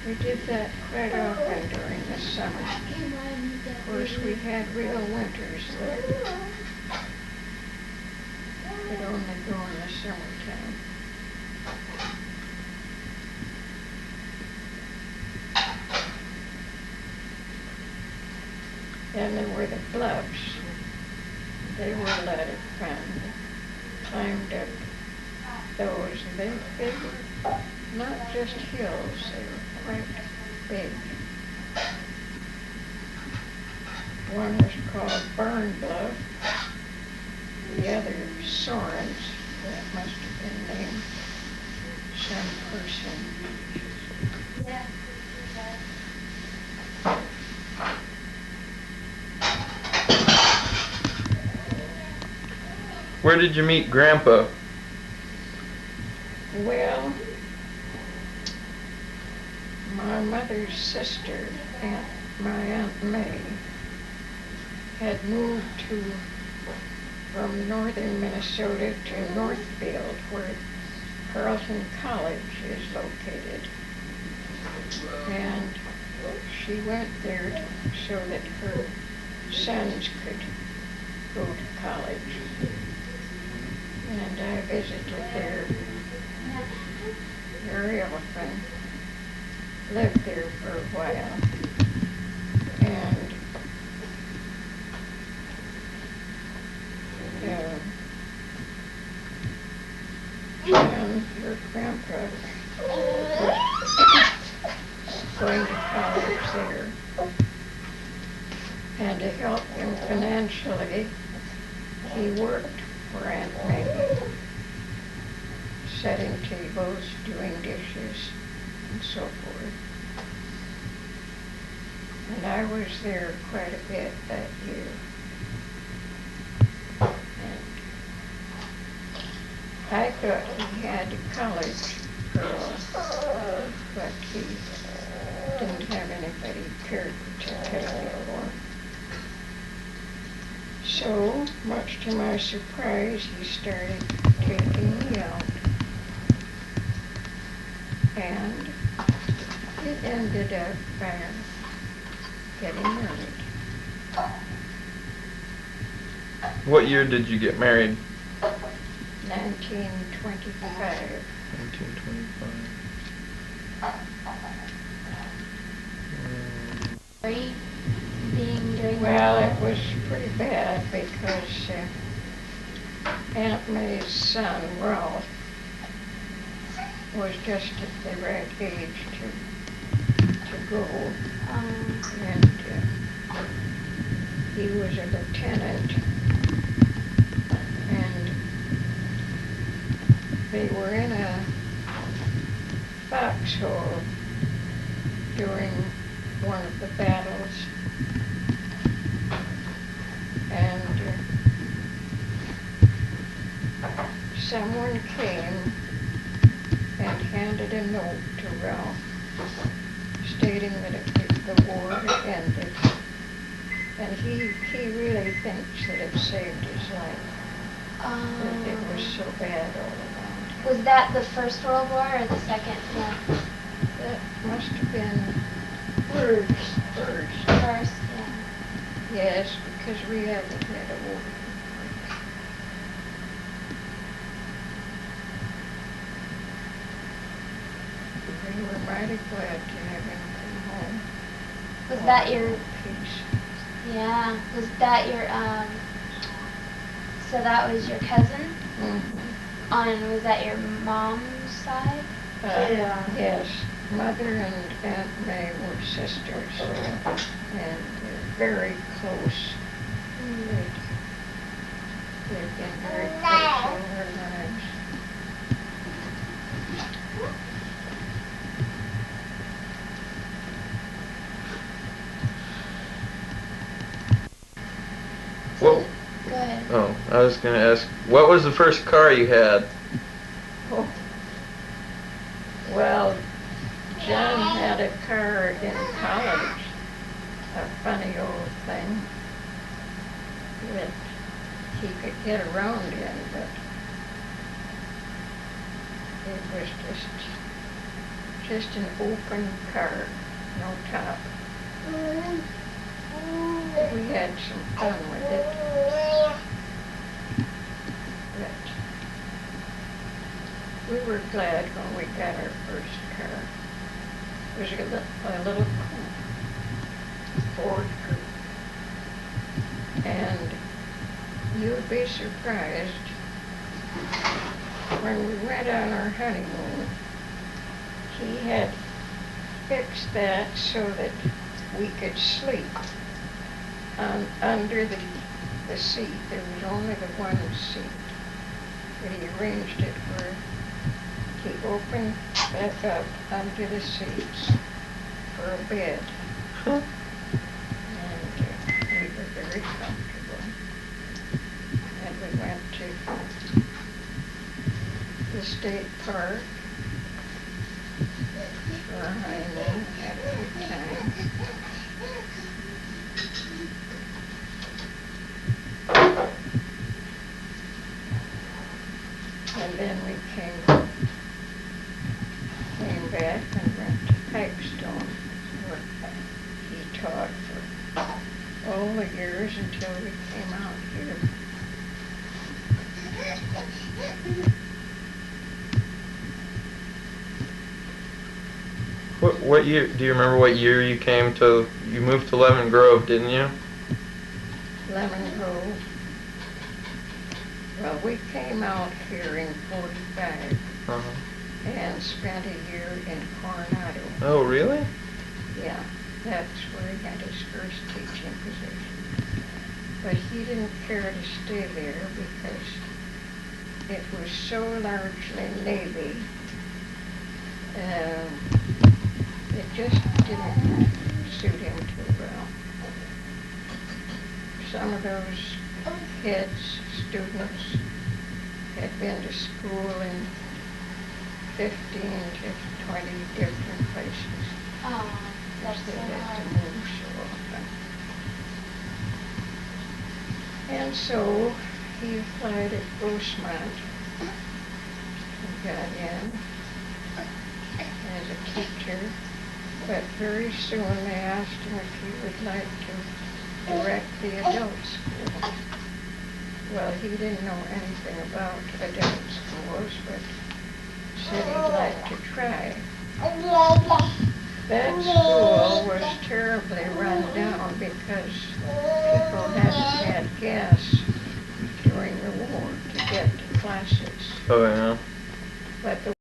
We did that quite often during the summer. Of course, we had real winters there. Could only go in the summertime. Then there were the bluffs. They were a lot of fun. Climbed up those. They were not just hills, they were quite big. One was called Burn Bluff, the other Sorens. That must have been named some person. Where did you meet Grandpa? Well, my mother's sister, my Aunt May, had moved from northern Minnesota to Northfield, where Carleton College is located. And she went there so that her sons could go to college. And I visited there very often, lived there for a while, and John, her grandpa, was going to college there, and to help him financially, he worked for Aunt May, setting tables, doing dishes, and so forth. And I was there quite a bit that year. And I thought he had a college girl, but he didn't have anybody he cared to take me for. So, much to my surprise, he started taking me out. And it ended up getting married. What year did you get married? 1925. 1925. Well, it was pretty bad because Aunt May's son, Ralph, was just at the right age to go. And he was a lieutenant, and they were in a foxhole during one of the battles. And someone came and handed a note to Ralph stating that the war had ended. And he really thinks that it saved his life. That it was so bad all around. Was that the First World War or the Second? Yeah. That must have been first. First, yeah. Yes, because we haven't had a war. We were mighty glad to have him come home. Was that your? Peace. Yeah. Was that your? So that was your cousin. Mm-hmm. Was that your mom's side? Yeah. Yes, Mother and Aunt May were sisters, and very close. They've been very close all their lives. Well, Go ahead. oh, I was going to ask, what was the first car you had? Oh. Well, John had a car in college, a funny old thing that he could get around in, but it was just just an open car, no top. We had some fun with it. But we were glad when we got our first car. It was a little coupe, Ford coupe. And you'd be surprised, when we went on our honeymoon, he had fixed that so that we could sleep under the seat. There was only the one seat. But he arranged it where he opened back up under the seats for a bed. And we were very comfortable. And we went to the state park for our honeymoon, had a good time. And then we came back and went to Pipestone, where he taught for all the years until we came out here. What year? Do you remember what year you moved to Lemon Grove, didn't you? Lemon Grove. Well, we came out here in 45 and spent a year in Coronado. Oh, really? Yeah, that's where he had his first teaching position. But he didn't care to stay there because it was so largely Navy. It just didn't suit him too well. Some of those kids, students, had been to school in 15 to 20 different places. Oh, that's They so had hard. to move so often. And so he applied at Grossmont and got in as a teacher. But very soon they asked him if he would like to direct the adult school. Well, he didn't know anything about adult schools, but said he'd like to try. That school was terribly run down because people hadn't had gas during the war to get to classes. Oh, yeah. But the